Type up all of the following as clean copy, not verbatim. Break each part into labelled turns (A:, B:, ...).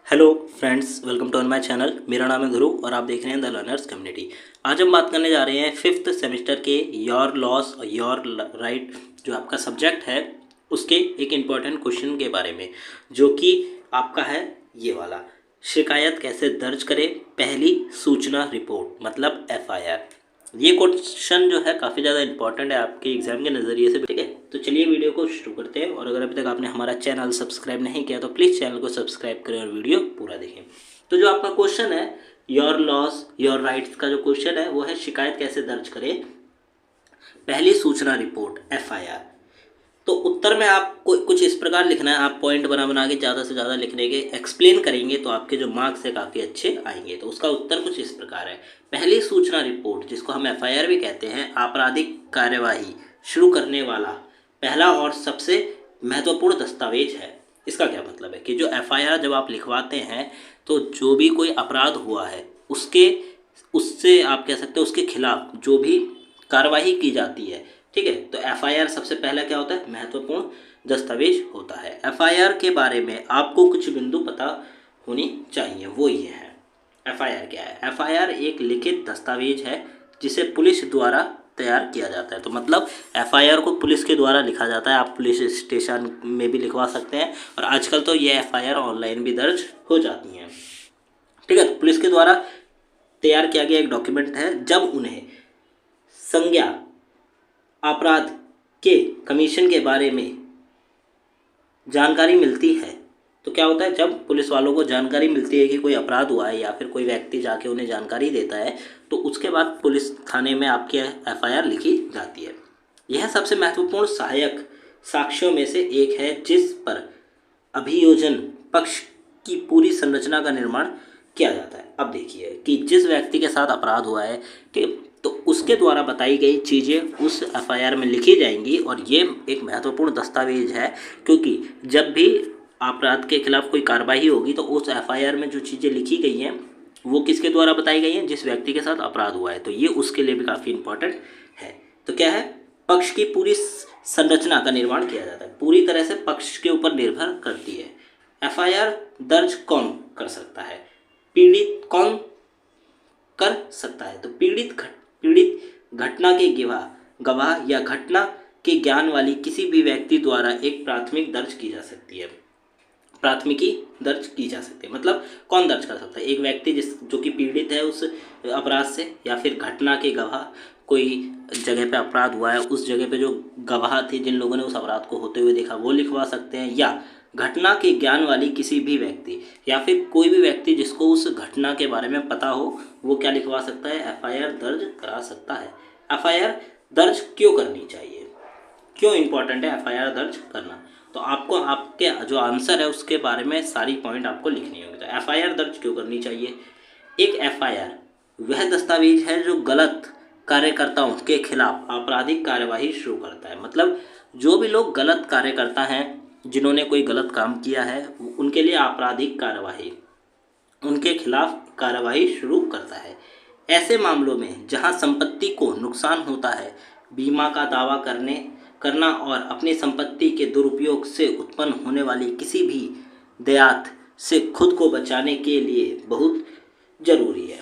A: Hello friends, welcome to my channel. मेरा नाम है ध्रुव और आप देख रहे हैं द लर्नर्स कम्युनिटी। आज हम बात करने जा रहे हैं फिफ्थ सेमेस्टर के योर लॉस और योर राइट जो आपका सब्जेक्ट है उसके एक इम्पॉर्टेंट क्वेश्चन के बारे में, जो कि आपका है ये वाला। शिकायत कैसे दर्ज करें, पहली सूचना रिपोर्ट मतलब एफआईआर। ये क्वेश्चन जो है काफ़ी ज़्यादा इंपॉर्टेंट है आपके एग्जाम के नज़रिए से, ठीक है। तो चलिए वीडियो को शुरू करते हैं। और अगर अभी तक आपने हमारा चैनल सब्सक्राइब नहीं किया तो प्लीज़ चैनल को सब्सक्राइब करें और वीडियो पूरा देखें। तो जो आपका क्वेश्चन है योर लॉस योर राइट्स का जो क्वेश्चन है वो है शिकायत कैसे दर्ज करें, पहली सूचना रिपोर्ट एफआईआर। तो उत्तर में आपको कुछ इस प्रकार लिखना है। आप पॉइंट बना बना के ज़्यादा से ज़्यादा लिखने के एक्सप्लेन करेंगे तो आपके जो मार्क्स है काफ़ी अच्छे आएंगे। तो उसका उत्तर कुछ इस प्रकार है। पहली सूचना रिपोर्ट, जिसको हम एफआईआर भी कहते हैं, आपराधिक कार्यवाही शुरू करने वाला पहला और सबसे महत्वपूर्ण दस्तावेज है। इसका क्या मतलब है कि जो एफआईआर जब आप लिखवाते हैं तो जो भी कोई अपराध हुआ है उससे आप कह सकते हो उसके खिलाफ जो भी कार्रवाई की जाती है, ठीक है। तो एफआईआर सबसे पहला क्या होता है, महत्वपूर्ण दस्तावेज होता है। एफआईआर के बारे में आपको कुछ बिंदु पता होनी चाहिए, वो ये है। एफआईआर क्या है? एफआईआर एक लिखित दस्तावेज है जिसे पुलिस द्वारा तैयार किया जाता है। तो मतलब एफआईआर को पुलिस के द्वारा लिखा जाता है। आप पुलिस स्टेशन में भी लिखवा सकते हैं और आजकल तो ये एफआईआर ऑनलाइन भी दर्ज हो जाती हैं, ठीक है। तो पुलिस के द्वारा तैयार किया गया एक डॉक्यूमेंट है। जब उन्हें संज्ञा अपराध के कमीशन के बारे में जानकारी मिलती है, तो क्या होता है, जब पुलिस वालों को जानकारी मिलती है कि कोई अपराध हुआ है या फिर कोई व्यक्ति जाके उन्हें जानकारी देता है, तो उसके बाद पुलिस थाने में आपकी एफआईआर लिखी जाती है। यह सबसे महत्वपूर्ण सहायक साक्ष्यों में से एक है जिस पर अभियोजन पक्ष की पूरी संरचना का निर्माण किया जाता है। अब देखिए कि जिस व्यक्ति के साथ अपराध हुआ है, ठीक, तो उसके द्वारा बताई गई चीज़ें उस एफआईआर में लिखी जाएंगी और ये एक महत्वपूर्ण दस्तावेज है, क्योंकि जब भी अपराध के खिलाफ कोई कार्रवाई होगी तो उस एफआईआर में जो चीज़ें लिखी गई हैं वो किसके द्वारा बताई गई हैं, जिस व्यक्ति के साथ अपराध हुआ है। तो ये उसके लिए भी काफ़ी इंपॉर्टेंट है। तो क्या है, पक्ष की पूरी संरचना का निर्माण किया जाता है, पूरी तरह से पक्ष के ऊपर निर्भर करती है। एफआईआर दर्ज कौन कर सकता है, पीड़ित कौन कर सकता है? तो पीड़ित घटना के गवाह या घटना के ज्ञान वाली किसी भी व्यक्ति द्वारा एक प्राथमिक दर्ज की जा सकती है, प्राथमिकी दर्ज की जा सकती है। मतलब कौन दर्ज कर सकता है? एक व्यक्ति जो कि पीड़ित है उस अपराध से, या फिर घटना के गवाह, कोई जगह पे अपराध हुआ है उस जगह पे जो गवाह थे जिन लोगों ने उस अपराध को होते हुए देखा वो लिखवा सकते हैं, या घटना के ज्ञान वाली किसी भी व्यक्ति या फिर कोई भी व्यक्ति जिसको उस घटना के बारे में पता हो वो क्या लिखवा सकता है, एफआईआर दर्ज करा सकता है। एफआईआर दर्ज क्यों करनी चाहिए, क्यों इम्पोर्टेंट है एफआईआर दर्ज करना? तो आपको आपके जो आंसर है उसके बारे में सारी पॉइंट आपको लिखनी होगी। तो एफआईआर दर्ज क्यों करनी चाहिए? एक एफआईआर वह दस्तावेज है जो गलत कार्यकर्ताओं के खिलाफ आपराधिक कार्यवाही शुरू करता है। मतलब जो भी लोग गलत कार्यकर्ता हैं, जिन्होंने कोई गलत काम किया है, उनके लिए आपराधिक कार्यवाही, उनके खिलाफ कार्यवाही शुरू करता है। ऐसे मामलों में जहां संपत्ति को नुकसान होता है, बीमा का दावा करना और अपनी संपत्ति के दुरुपयोग से उत्पन्न होने वाली किसी भी दयात से खुद को बचाने के लिए बहुत जरूरी है।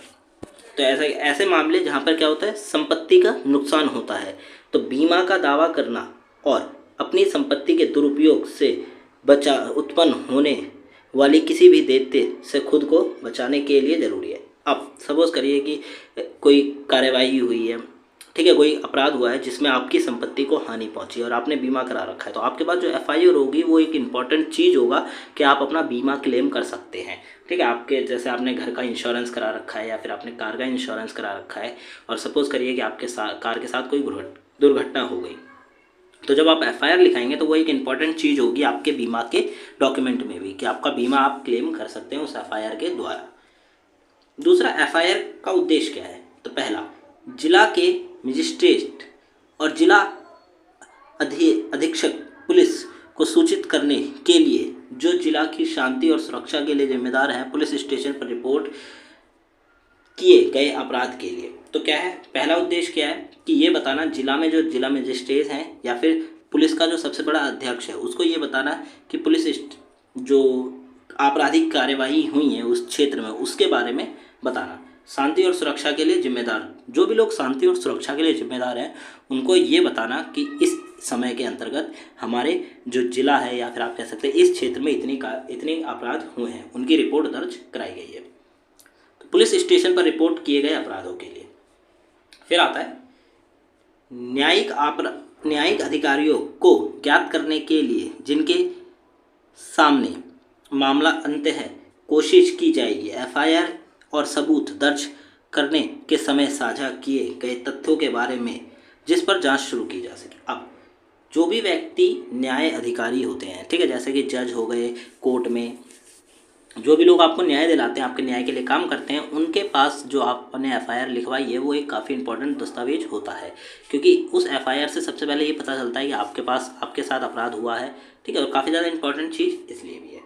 A: तो ऐसे मामले जहाँ पर क्या होता है, संपत्ति का नुकसान होता है, तो बीमा का दावा करना और अपनी संपत्ति के दुरुपयोग से उत्पन्न होने वाली किसी भी दैत्य से खुद को बचाने के लिए ज़रूरी है। अब सपोज करिए कि कोई कार्यवाही हुई है, ठीक है, कोई अपराध हुआ है जिसमें आपकी संपत्ति को हानि पहुंची और आपने बीमा करा रखा है, तो आपके पास जो एफआईआर होगी वो एक इम्पॉर्टेंट चीज़ होगा कि आप अपना बीमा क्लेम कर सकते हैं, ठीक है। आपके जैसे आपने घर का इंश्योरेंस करा रखा है या फिर आपने कार का इंश्योरेंस करा रखा है और सपोज़ करिए कि आपके कार के साथ कोई दुर्घटना हो गई, तो जब आप एफआईआर लिखाएंगे तो वो एक इम्पॉर्टेंट चीज़ होगी आपके बीमा के डॉक्यूमेंट में भी कि आपका बीमा आप क्लेम कर सकते हैं उस एफआईआर के द्वारा। दूसरा, एफआईआर का उद्देश्य क्या है? तो पहला, जिला के मजिस्ट्रेट और जिला अधीक्षक पुलिस को सूचित करने के लिए जो जिला की शांति और सुरक्षा के लिए जिम्मेदार हैं, पुलिस स्टेशन पर रिपोर्ट किए गए अपराध के लिए। तो क्या है, पहला उद्देश्य क्या है कि ये बताना, जिला में जो जिला मजिस्ट्रेट हैं या फिर पुलिस का जो सबसे बड़ा अध्यक्ष है उसको ये बताना कि पुलिस जो आपराधिक कार्यवाही हुई है उस क्षेत्र में, उसके बारे में बताना। शांति और सुरक्षा के लिए जिम्मेदार, जो भी लोग शांति और सुरक्षा के लिए जिम्मेदार हैं उनको ये बताना कि इस समय के अंतर्गत हमारे जो जिला है या फिर आप कह सकते हैं इस क्षेत्र में इतने अपराध हुए हैं, उनकी रिपोर्ट दर्ज कराई गई है। तो पुलिस स्टेशन पर रिपोर्ट किए गए अपराधों के लिए। फिर आता है न्यायिक अधिकारियों को ज्ञात करने के लिए जिनके सामने मामला अंत्य है कोशिश की जाएगी एफआईआर और सबूत दर्ज करने के समय साझा किए गए तथ्यों के बारे में जिस पर जांच शुरू की जा सके। अब जो भी व्यक्ति न्याय अधिकारी होते हैं, ठीक है, जैसे कि जज हो गए, कोर्ट में जो भी लोग आपको न्याय दिलाते हैं, आपके न्याय के लिए काम करते हैं, उनके पास जो आपने एफआईआर लिखवाई है वो एक काफ़ी इंपॉर्टेंट दस्तावेज होता है, क्योंकि उस एफआईआर से सबसे पहले ये पता चलता है कि आपके पास आपके साथ अपराध हुआ है, ठीक है, और काफ़ी ज़्यादा इंपॉर्टेंट चीज़ इसलिए भी है।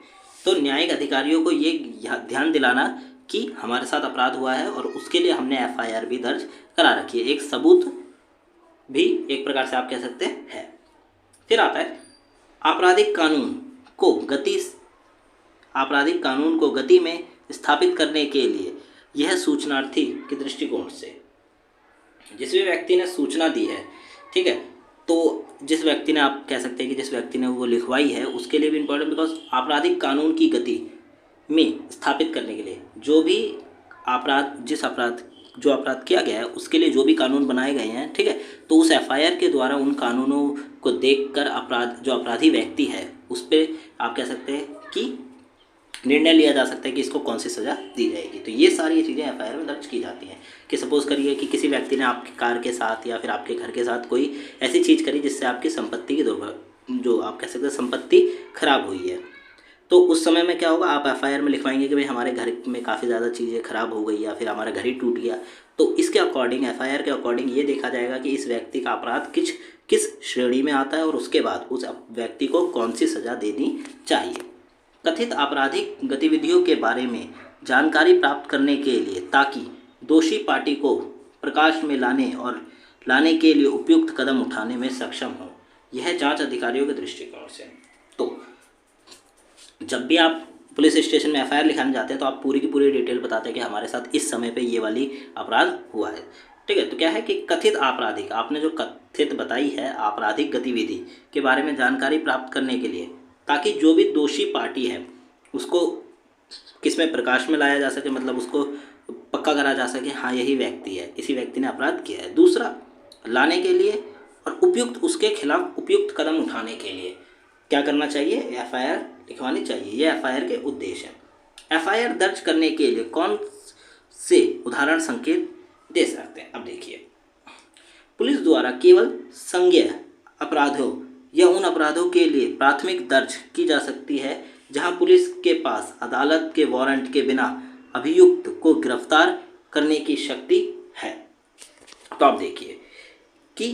A: तो न्यायिक अधिकारियों को ये ध्यान दिलाना कि हमारे साथ अपराध हुआ है और उसके लिए हमने एफआईआर भी दर्ज करा रखी है, एक सबूत भी एक प्रकार से आप कह सकते हैं। फिर आता है आपराधिक कानून को गति में स्थापित करने के लिए यह सूचनार्थी के दृष्टिकोण से जिस भी व्यक्ति ने सूचना दी है, ठीक है, तो जिस व्यक्ति ने आप कह सकते हैं कि जिस व्यक्ति ने वो लिखवाई है उसके लिए भी इम्पोर्टेंट, बिकॉज आपराधिक कानून की गति में स्थापित करने के लिए जो भी जो अपराध किया गया है उसके लिए जो भी कानून बनाए गए हैं, ठीक है, तो उस एफआईआर के द्वारा उन कानूनों को देखकर अपराधी व्यक्ति है उस पर आप कह सकते हैं कि निर्णय लिया जा सकता है कि इसको कौन सी सज़ा दी जाएगी। तो ये सारी चीज़ें एफआईआर में दर्ज की जाती हैं कि सपोज़ करिए कि किसी व्यक्ति ने आपकी कार के साथ या फिर आपके घर के साथ कोई ऐसी चीज़ करी जिससे आपकी संपत्ति की जो आप कह सकते हैं संपत्ति खराब हुई है, तो उस समय में क्या होगा, आप एफआईआर में लिखवाएंगे कि भाई हमारे घर में काफ़ी ज़्यादा चीज़ें खराब हो गई या फिर हमारा घर ही टूट गया। तो इसके अकॉर्डिंग एफआईआर के अकॉर्डिंग ये देखा जाएगा कि इस व्यक्ति का अपराध किस श्रेणी में आता है और उसके बाद उस व्यक्ति को कौन सी सज़ा देनी चाहिए। कथित आपराधिक गतिविधियों के बारे में जानकारी प्राप्त करने के लिए ताकि दोषी पार्टी को प्रकाश में लाने के लिए उपयुक्त कदम उठाने में सक्षम हो, यह जांच अधिकारियों के दृष्टिकोण से। तो जब भी आप पुलिस स्टेशन में एफआईआर लिखाने जाते हैं तो आप पूरी की पूरी डिटेल बताते हैं कि हमारे साथ इस समय पे ये वाली अपराध हुआ है, ठीक है। तो क्या है कि कथित आपराधिक, आपने जो कथित बताई है आपराधिक गतिविधि के बारे में जानकारी प्राप्त करने के लिए ताकि जो भी दोषी पार्टी है उसको किसमें प्रकाश में लाया जा सके, मतलब उसको पक्का करा जा सके, हाँ यही व्यक्ति है, इसी व्यक्ति ने अपराध किया है। दूसरा, लाने के लिए और उसके खिलाफ उपयुक्त कदम उठाने के लिए क्या करना चाहिए, एफआईआर लिखवानी चाहिए। ये एफआईआर के उद्देश्य हैं। एफआईआर दर्ज करने के लिए कौन से उदाहरण संकेत दे सकते हैं। अब देखिए, पुलिस द्वारा केवल संज्ञेय अपराधों या उन अपराधों के लिए प्राथमिक दर्ज की जा सकती है जहां पुलिस के पास अदालत के वारंट के बिना अभियुक्त को गिरफ्तार करने की शक्ति है। तो आप देखिए कि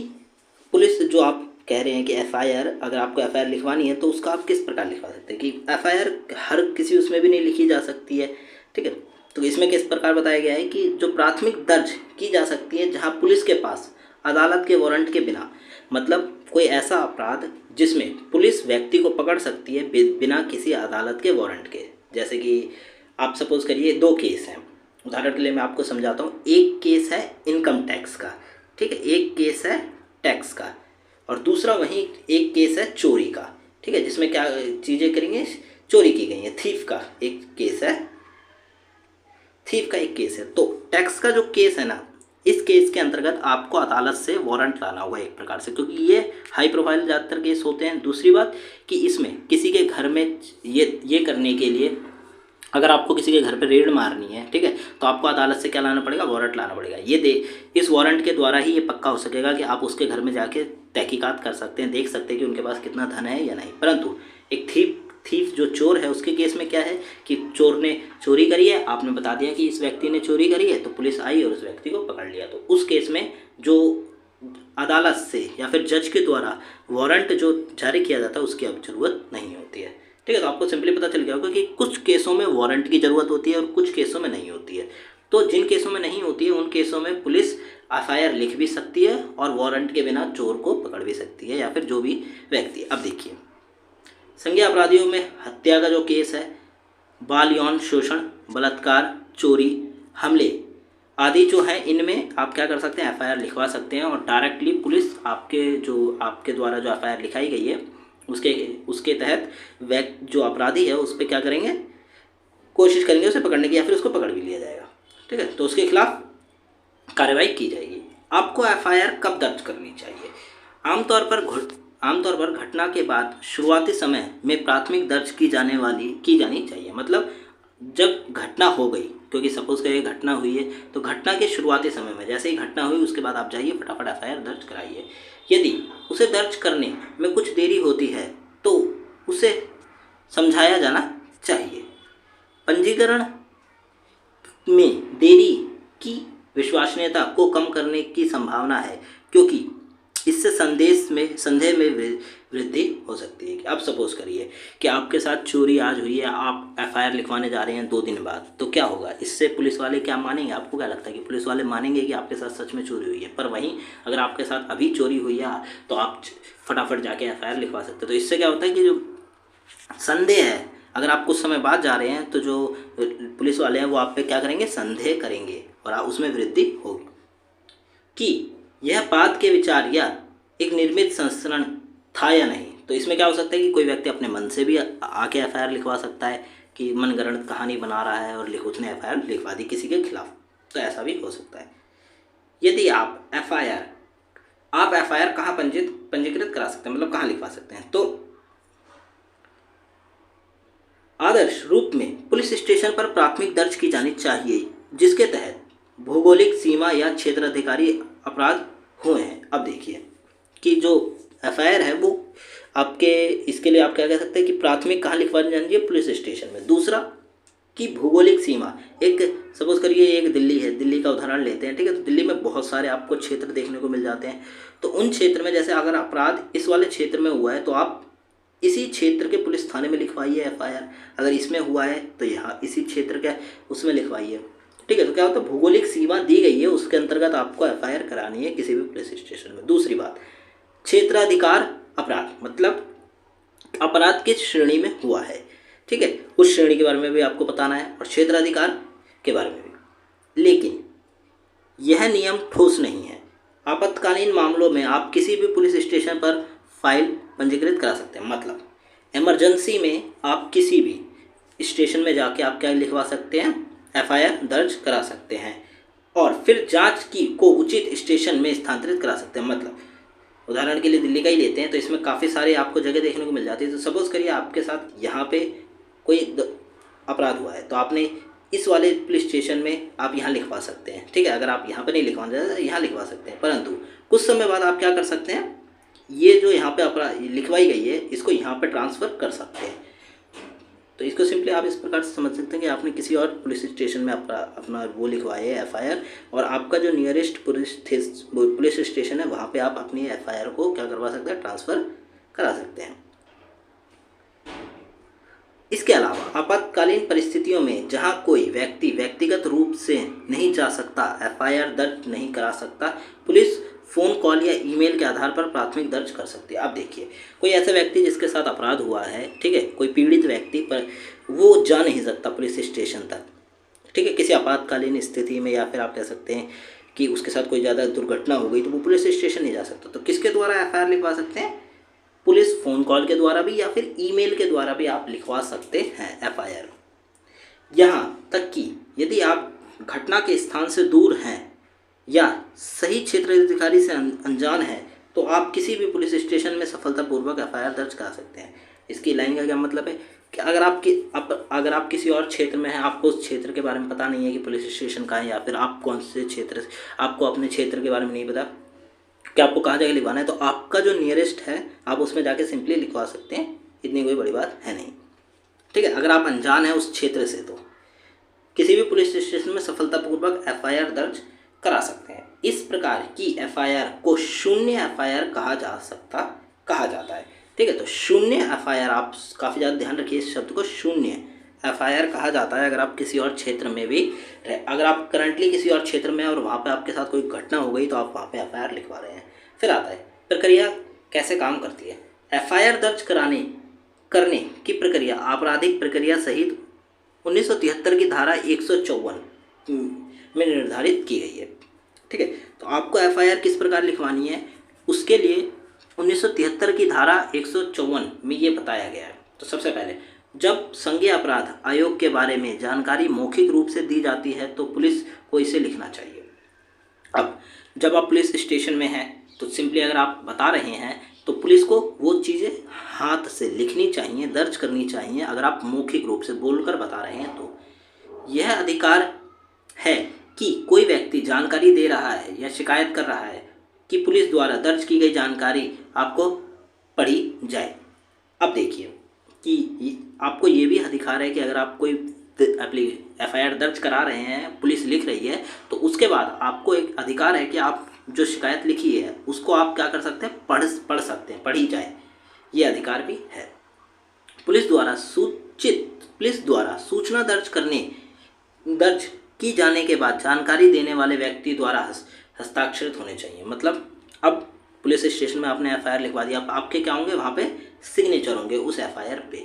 A: पुलिस जो आप कह रहे हैं कि एफआईआर, अगर आपको एफआईआर लिखवानी है तो उसका आप किस प्रकार लिखवा सकते हैं कि एफआईआर हर किसी उसमें भी नहीं लिखी जा सकती है, ठीक है। तो इसमें किस प्रकार बताया गया है कि जो प्राथमिक दर्ज की जा सकती है जहां पुलिस के पास अदालत के वारंट के बिना, मतलब कोई ऐसा अपराध जिसमें पुलिस व्यक्ति को पकड़ सकती है बिना किसी अदालत के वारंट के। जैसे कि आप सपोज करिए 2 केस हैं, उदाहरण के लिए मैं आपको समझाता हूँ। एक केस है इनकम टैक्स का, ठीक है, एक केस है टैक्स का, और दूसरा वहीं एक केस है चोरी का, ठीक है, जिसमें क्या चीज़ें करेंगे, चोरी की गई है। थीफ का एक केस है। तो टैक्स का जो केस है ना, इस केस के अंतर्गत आपको अदालत से वारंट लाना होगा एक प्रकार से, क्योंकि ये हाई प्रोफाइल ज़्यादातर केस होते हैं। दूसरी बात कि इसमें किसी के घर में ये करने के लिए, अगर आपको किसी के घर पे रेड मारनी है, ठीक है, तो आपको अदालत से क्या लाना पड़ेगा, वारंट लाना पड़ेगा। इस वारंट के द्वारा ही ये पक्का हो सकेगा कि आप उसके घर में जाके तहकीकात कर सकते हैं, देख सकते हैं कि उनके पास कितना धन है या नहीं। परंतु एक थीफ जो चोर है उसके केस में क्या है कि चोर ने चोरी करी है, आपने बता दिया कि इस व्यक्ति ने चोरी करी है, तो पुलिस आई और उस व्यक्ति को पकड़ लिया। तो उस केस में जो अदालत से या फिर जज के द्वारा वारंट जो जारी किया जाता है उसकी अब जरूरत नहीं होती है, ठीक है। तो आपको सिंपली पता चल गया होगा कि कुछ केसों में वारंट की ज़रूरत होती है और कुछ केसों में नहीं होती है। तो जिन केसों में नहीं होती है उन केसों में पुलिस एफआईआर लिख भी सकती है और वारंट के बिना चोर को पकड़ भी सकती है या फिर जो भी व्यक्ति। अब देखिए, संज्ञेय अपराधियों में हत्या का जो केस है, बाल यौन शोषण, बलात्कार, चोरी, हमले आदि जो हैं, इनमें आप क्या कर सकते हैं, एफआईआर लिखवा सकते हैं। और डायरेक्टली पुलिस आपके द्वारा जो एफआईआर लिखाई गई है उसके उसके तहत जो अपराधी है उस पर क्या करेंगे, कोशिश करेंगे उसे पकड़ने की, या फिर उसको पकड़ भी लिया जाएगा। ठीक है, तो उसके खिलाफ कार्रवाई की जाएगी। आपको एफआईआर कब दर्ज करनी चाहिए? आमतौर पर घटना के बाद शुरुआती समय में प्राथमिक दर्ज की जानी चाहिए। मतलब जब घटना हो गई, क्योंकि सपोज करिए घटना हुई है, तो घटना के शुरुआती समय में जैसे ही घटना हुई उसके बाद आप जाइए फटाफट एफआईआर दर्ज कराइए। यदि उसे दर्ज करने में कुछ देरी होती है तो उसे समझाया जाना चाहिए। पंजीकरण में देरी की विश्वसनीयता को कम करने की संभावना है, क्योंकि इससे संदेह में वृद्धि हो सकती है। कि अब सपोज करिए कि आपके साथ चोरी आज हुई है, आप एफआईआर लिखवाने जा रहे हैं 2 दिन बाद, तो क्या होगा, इससे पुलिस वाले क्या मानेंगे? आपको क्या लगता है कि पुलिस वाले मानेंगे कि आपके साथ सच में चोरी हुई है? पर वहीं अगर आपके साथ अभी चोरी हुई है तो आप फटाफट जाके एफआईआर लिखवा सकते हैं। तो इससे क्या होता है कि जो संदेह है, अगर आप कुछ समय बाद जा रहे हैं तो जो पुलिस वाले हैं वो आप पे क्या करेंगे, संदेह करेंगे, और उसमें वृद्धि होगी कि यह बात के विचार या एक निर्मित संस्करण था या नहीं। तो इसमें क्या हो सकता है कि कोई व्यक्ति अपने मन से भी आके एफआईआर लिखवा सकता है कि मनगढ़ंत कहानी बना रहा है और उसने एफआईआर लिखवा दी किसी के खिलाफ, तो ऐसा भी हो सकता है। यदि आप एफआईआर कहाँ पंजीकृत करा सकते हैं, मतलब कहाँ लिखवा सकते हैं? तो आदर्श रूप में पुलिस स्टेशन पर प्राथमिक दर्ज की जानी चाहिए, जिसके तहत भौगोलिक सीमा या क्षेत्राधिकारी अपराध हुए हैं। अब देखिए कि जो एफआईआर है वो आपके, इसके लिए आप क्या कह सकते हैं कि प्राथमिक कहाँ लिखवानी जानी चाहिए, पुलिस स्टेशन में। दूसरा कि भौगोलिक सीमा, एक सपोज करिए एक दिल्ली है, दिल्ली का उदाहरण लेते हैं। ठीक है, तो दिल्ली में बहुत सारे आपको क्षेत्र देखने को मिल जाते हैं। तो उन क्षेत्र में जैसे अगर अपराध इस वाले क्षेत्र में हुआ है तो आप इसी क्षेत्र के पुलिस थाने में लिखवाइए एफआईआर। अगर इसमें हुआ है तो यहाँ इसी क्षेत्र के उसमें लिखवाइए। ठीक है, तो क्या होता है, भौगोलिक सीमा दी गई है, उसके अंतर्गत आपको एफआईआर करानी है किसी भी पुलिस स्टेशन में। दूसरी बात, क्षेत्राधिकार अपराध, मतलब अपराध किस श्रेणी में हुआ है। ठीक है, उस श्रेणी के बारे में भी आपको बताना है और क्षेत्राधिकार के बारे में भी। लेकिन यह नियम ठोस नहीं है। आपातकालीन मामलों में आप किसी भी पुलिस स्टेशन पर फाइल पंजीकृत करा सकते हैं। मतलब इमरजेंसी में आप किसी भी स्टेशन में जाके आप क्या लिखवा सकते हैं, एफआईआर दर्ज करा सकते हैं, और फिर जांच को उचित स्टेशन में स्थानांतरित करा सकते हैं। मतलब उदाहरण के लिए दिल्ली का ही लेते हैं, तो इसमें काफ़ी सारे आपको जगह देखने को मिल जाती है। तो सपोज़ करिए आपके साथ यहाँ पे कोई अपराध हुआ है, तो आपने इस वाले पुलिस स्टेशन में आप यहाँ लिखवा सकते हैं। ठीक है, अगर आप यहाँ पे नहीं लिखवाना चाहते तो यहाँ लिखवा सकते हैं, परंतु कुछ समय बाद आप क्या कर सकते हैं, ये जो यहाँ पे अपराध लिखवाई गई है इसको यहाँ पे ट्रांसफ़र कर सकते हैं। तो इसको सिंपली आप इस प्रकार से समझ सकते हैं कि आपने किसी और पुलिस स्टेशन में अपना वो लिखवाए है एफआईआर, और आपका जो नियरेस्ट पुलिस स्टेशन है वहाँ पे आप अपनी एफआईआर को क्या करवा सकते हैं, ट्रांसफ़र करा सकते हैं। इसके अलावा आपातकालीन परिस्थितियों में जहां कोई व्यक्ति व्यक्तिगत रूप से नहीं जा सकता, एफआईआर दर्ज नहीं करा सकता, पुलिस फ़ोन कॉल या ईमेल के आधार पर प्राथमिक दर्ज कर सकती है। अब देखिए कोई ऐसा व्यक्ति जिसके साथ अपराध हुआ है, ठीक है, कोई पीड़ित व्यक्ति, पर वो जा नहीं सकता पुलिस स्टेशन तक। ठीक है, किसी आपातकालीन स्थिति में, या फिर आप कह सकते हैं कि उसके साथ कोई ज़्यादा दुर्घटना हो गई तो वो पुलिस स्टेशन नहीं जा सकता। तो किसके द्वारा एफआईआर लिखवा सकते हैं, पुलिस फ़ोन कॉल के द्वारा भी या फिर ईमेल के द्वारा भी आप लिखवा सकते हैं एफआईआर। यहाँ तक कि यदि आप घटना के स्थान से दूर हैं या सही क्षेत्र अधिकारी से अनजान हैं तो आप किसी भी पुलिस स्टेशन में सफलतापूर्वक एफआईआर दर्ज करा सकते हैं। इसकी लाइन का क्या मतलब है कि अगर आप किसी और क्षेत्र में हैं, आपको उस क्षेत्र के बारे में पता नहीं है कि पुलिस स्टेशन कहाँ है, या फिर आप कौन से क्षेत्र से, आपको अपने क्षेत्र के बारे में नहीं पता कि आपको कहाँ जाके लिखवाना है, तो आपका जो नियरेस्ट है आप उसमें जाके सिंपली लिखवा सकते हैं। इतनी कोई बड़ी बात है नहीं। ठीक है, अगर आप अनजान हैं उस क्षेत्र से तो किसी भी पुलिस स्टेशन में सफलतापूर्वक एफआईआर दर्ज करा सकते हैं। इस प्रकार की एफआईआर को शून्य एफआईआर कहा जाता है। ठीक है, तो शून्य एफआईआर, आप काफ़ी ज़्यादा ध्यान रखिए इस शब्द को, शून्य एफआईआर कहा जाता है अगर आप किसी और क्षेत्र में भी, अगर आप करंटली किसी और क्षेत्र में और वहाँ पे आपके साथ कोई घटना हो गई तो आप वहाँ पे एफआईआर लिखवा रहे हैं। फिर आता है प्रक्रिया कैसे काम करती है। एफआईआर दर्ज करने की प्रक्रिया आपराधिक प्रक्रिया सहित 1973 की धारा 154 में निर्धारित की गई है। ठीक है, तो आपको एफआईआर किस प्रकार लिखवानी है, उसके लिए 1973 की धारा 154 में ये बताया गया है। तो सबसे पहले, जब संज्ञेय अपराध आयोग के बारे में जानकारी मौखिक रूप से दी जाती है तो पुलिस को इसे लिखना चाहिए। अब जब आप पुलिस स्टेशन में हैं तो सिंपली अगर आप बता रहे हैं तो पुलिस को वो चीज़ें हाथ से लिखनी चाहिए, दर्ज करनी चाहिए। अगर आप मौखिक रूप से बोलकर बता रहे हैं तो यह अधिकार है कि कोई व्यक्ति जानकारी दे रहा है या शिकायत कर रहा है कि पुलिस द्वारा दर्ज की गई जानकारी आपको पढ़ी जाए। अब देखिए कि आपको ये भी अधिकार है कि अगर आप कोई एफआईआर दर्ज करा रहे हैं, पुलिस लिख रही है, तो उसके बाद आपको एक अधिकार है कि आप जो शिकायत लिखी है उसको आप क्या कर सकते हैं, पढ़ सकते हैं, पढ़ी जाए, ये अधिकार भी है। पुलिस द्वारा सूचना दर्ज की जाने के बाद जानकारी देने वाले व्यक्ति द्वारा हस्ताक्षरित होने चाहिए। मतलब अब पुलिस स्टेशन में आपने एफआईआर लिखवा दिया, आपके क्या होंगे, वहाँ पे सिग्नेचर होंगे उस एफआईआर पे।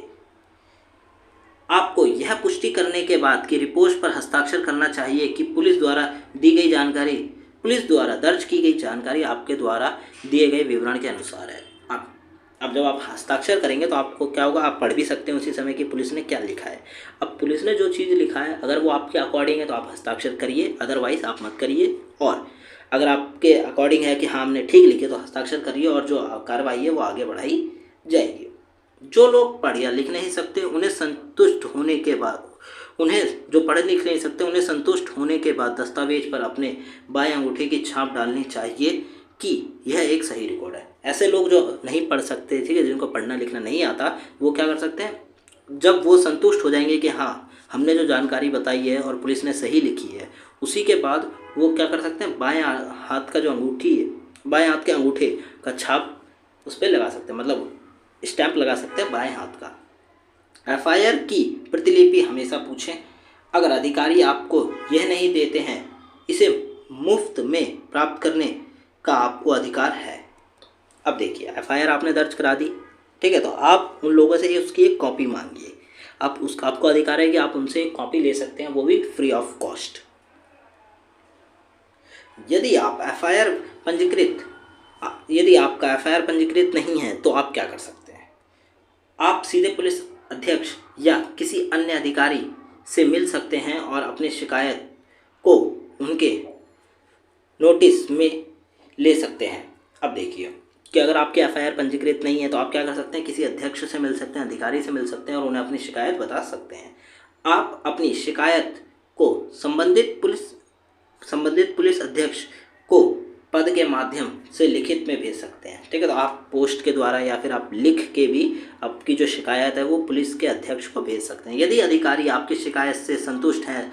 A: आपको यह पुष्टि करने के बाद कि रिपोर्ट पर हस्ताक्षर करना चाहिए कि पुलिस द्वारा दर्ज की गई जानकारी आपके द्वारा दिए गए विवरण के अनुसार है। अब जब आप हस्ताक्षर करेंगे तो आपको क्या होगा, आप पढ़ भी सकते हैं उसी समय कि पुलिस ने क्या लिखा है। अब पुलिस ने जो चीज़ लिखा है अगर वो आपके अकॉर्डिंग है तो आप हस्ताक्षर करिए, अदरवाइज़ आप मत करिए। और अगर आपके अकॉर्डिंग है कि हाँ हमने ठीक लिखे तो हस्ताक्षर करिए और जो कार्रवाई है वो आगे बढ़ाई जाएगी। जो लोग पढ़ या लिख नहीं सकते उन्हें संतुष्ट होने के बाद दस्तावेज पर अपने बाएं अंगूठे की छाप डालनी चाहिए कि यह एक सही रिकॉर्ड है। ऐसे लोग जो नहीं पढ़ सकते, ठीक है, जिनको पढ़ना लिखना नहीं आता, वो क्या कर सकते हैं, जब वो संतुष्ट हो जाएंगे कि हाँ हमने जो जानकारी बताई है और पुलिस ने सही लिखी है, उसी के बाद वो क्या कर सकते हैं, बाएं हाथ का जो अंगूठी है, बाएं हाथ के अंगूठे का छाप उस पर लगा सकते हैं, मतलब स्टैंप लगा सकते हैं बाएं हाथ का। एफआईआर की प्रतिलिपि हमेशा पूछें। अगर अधिकारी आपको यह नहीं देते हैं, इसे मुफ्त में प्राप्त करने का आपको अधिकार है। अब देखिए एफआईआर आपने दर्ज करा दी, ठीक है, तो आप उन लोगों से उसकी एक कॉपी मांगिए। आपको अधिकार है कि आप उनसे एक कॉपी ले सकते हैं, वो भी फ्री ऑफ कॉस्ट। यदि आपका एफआईआर पंजीकृत नहीं है तो आप क्या कर सकते हैं, आप सीधे पुलिस अध्यक्ष या किसी अन्य अधिकारी से मिल सकते हैं और अपनी शिकायत को उनके नोटिस में ले सकते हैं। अब देखिए कि अगर आपके एफआईआर पंजीकृत नहीं है तो आप क्या कर सकते हैं, किसी अध्यक्ष से मिल सकते हैं, अधिकारी से मिल सकते हैं और उन्हें अपनी शिकायत बता सकते हैं। आप अपनी शिकायत को संबंधित पुलिस अध्यक्ष को पद के माध्यम से लिखित में भेज सकते हैं, ठीक है, तो आप पोस्ट के द्वारा या फिर आप लिख के भी आपकी जो शिकायत है वो पुलिस के अध्यक्ष को भेज सकते हैं। यदि अधिकारी आपकी शिकायत से संतुष्ट हैं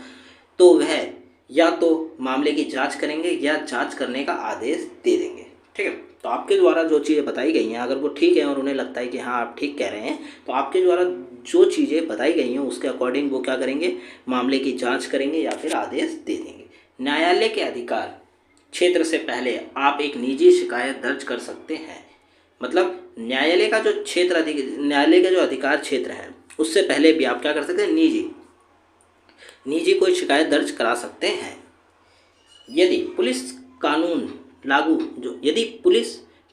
A: तो वह या तो मामले की जांच करेंगे या जांच करने का आदेश दे देंगे, ठीक है। तो आपके द्वारा जो चीज़ें बताई गई हैं, अगर वो ठीक है और उन्हें लगता है कि हाँ आप ठीक कह रहे हैं, तो आपके द्वारा जो चीज़ें बताई गई हैं उसके अकॉर्डिंग वो क्या करेंगे, मामले की जाँच करेंगे या फिर आदेश दे देंगे। न्यायालय के अधिकार क्षेत्र से पहले आप एक निजी शिकायत दर्ज कर सकते हैं। मतलब न्यायालय का जो अधिकार क्षेत्र है उससे पहले भी आप क्या कर सकते हैं, निजी कोई शिकायत दर्ज करा सकते हैं। यदि पुलिस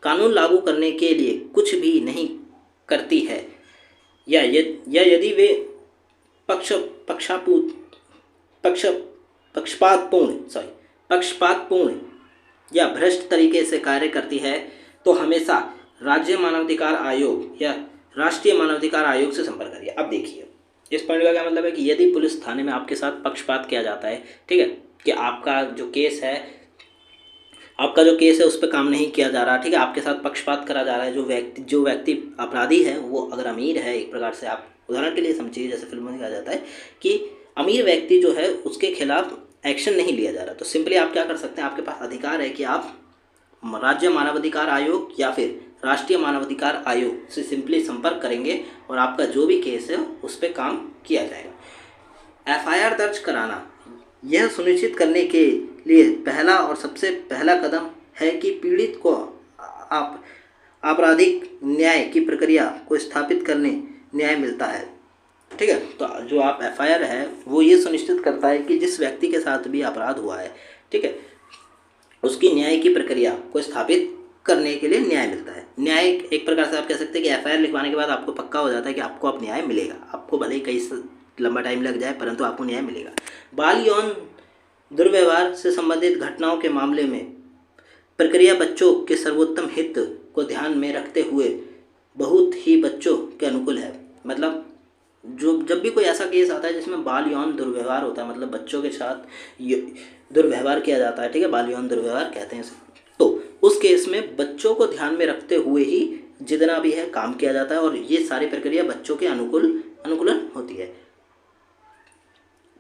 A: कानून लागू करने के लिए कुछ भी नहीं करती है या यदि वे पक्षपातपूर्ण या भ्रष्ट तरीके से कार्य करती है तो हमेशा राज्य मानवाधिकार आयोग या राष्ट्रीय मानवाधिकार आयोग से संपर्क करिए। अब देखिए इस पॉइंट का क्या मतलब है कि यदि पुलिस थाने में आपके साथ पक्षपात किया जाता है, ठीक है, कि आपका जो केस है उस पर काम नहीं किया जा रहा, ठीक है, आपके साथ पक्षपात करा जा रहा है, जो व्यक्ति अपराधी है वो अगर अमीर है, एक प्रकार से आप उदाहरण के लिए समझिए, जैसे फिल्मों में कहा जाता है कि अमीर व्यक्ति जो है उसके खिलाफ एक्शन नहीं लिया जा रहा, तो सिंपली आप क्या कर सकते हैं, आपके पास अधिकार है कि आप राज्य मानवाधिकार आयोग या फिर राष्ट्रीय मानवाधिकार आयोग से सिंपली संपर्क करेंगे और आपका जो भी केस है उस पर काम किया जाएगा। एफआईआर दर्ज कराना यह सुनिश्चित करने के लिए पहला और सबसे पहला कदम है कि पीड़ित को आपराधिक न्याय की प्रक्रिया को स्थापित करने न्याय मिलता है। ठीक है। तो जो आप एफआईआर है वो ये सुनिश्चित करता है कि जिस व्यक्ति के साथ भी अपराध हुआ है, ठीक है, उसकी न्याय की प्रक्रिया को स्थापित करने के लिए न्याय मिलता है। न्याय एक प्रकार से आप कह सकते हैं कि एफआईआर लिखवाने के बाद आपको पक्का हो जाता है कि आपको अब न्याय मिलेगा। आपको भले ही कई लंबा टाइम लग जाए परंतु आपको न्याय मिलेगा। बाल यौन दुर्व्यवहार से संबंधित घटनाओं के मामले में प्रक्रिया बच्चों के सर्वोत्तम हित को ध्यान में रखते हुए बहुत ही बच्चों के अनुकूल है। मतलब जब भी कोई ऐसा केस आता है जिसमें बाल यौन दुर्व्यवहार होता है, मतलब बच्चों के साथ दुर्व्यवहार किया जाता है, ठीक है, बाल यौन दुर्व्यवहार कहते हैं इसे, तो उस केस में बच्चों को ध्यान में रखते हुए ही जितना भी है काम किया जाता है और ये सारी प्रक्रिया बच्चों के अनुकूलन होती है।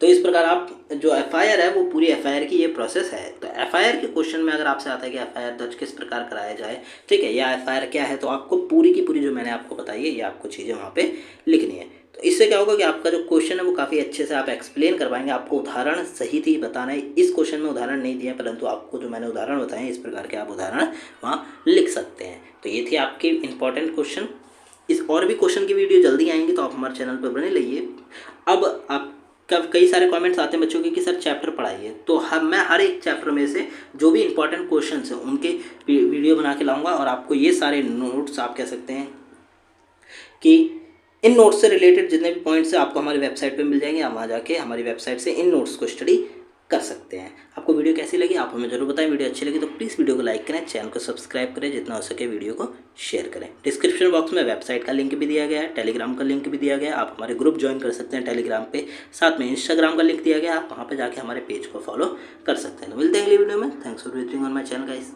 A: तो इस प्रकार आप जो एफआईआर है वो पूरी एफआईआर की ये प्रोसेस है। तो एफआईआर के क्वेश्चन में अगर आपसे आता है कि एफआईआर दर्ज किस प्रकार कराया जाए, ठीक है, या एफआईआर क्या है, तो आपको पूरी की पूरी जो मैंने आपको बताई है ये आपको चीज़ें वहाँ पे लिखनी है। तो इससे क्या होगा कि आपका जो क्वेश्चन है वो काफ़ी अच्छे से आप एक्सप्लेन कर पाएंगे। आपको उदाहरण सही थी बताना है, इस क्वेश्चन में उदाहरण नहीं दिए परंतु आपको जो मैंने उदाहरण बताए हैं इस प्रकार के आप उदाहरण वहाँ लिख सकते हैं। तो ये थे आपके इंपॉर्टेंट क्वेश्चन। इस और भी क्वेश्चन की वीडियो जल्दी आएंगी तो आप हमारे चैनल पर बने रहिए। अब आप कई सारे कमेंट्स आते हैं बच्चों के कि सर चैप्टर पढ़ाइए, तो मैं हर एक चैप्टर में से जो भी इंपॉर्टेंट क्वेश्चंस हैं उनके वीडियो बना के लाऊंगा और आपको ये सारे नोट्स आप कह सकते हैं कि इन नोट्स से रिलेटेड जितने भी पॉइंट्स हैं आपको हमारी वेबसाइट पे मिल जाएंगे। आप वहाँ जाके हमारी वेबसाइट से इन नोट्स को स्टडी कर सकते हैं। आपको वीडियो कैसी लगी आप हमें जरूर बताएं। वीडियो अच्छी लगी तो प्लीज़ वीडियो को लाइक करें, चैनल को सब्सक्राइब करें, जितना हो सके वीडियो को शेयर करें। डिस्क्रिप्शन बॉक्स में वेबसाइट का लिंक भी दिया गया है, टेलीग्राम का लिंक भी दिया गया है। आप हमारे ग्रुप ज्वाइन कर सकते हैं टेलीग्राम पे, साथ में इंस्टाग्राम का लिंक दिया गया है, आप वहाँ पर जाके हमारे पेज को फॉलो कर सकते हैं। तो मिलते हैं अगली वीडियो में। Thanks for watching on my channel guys.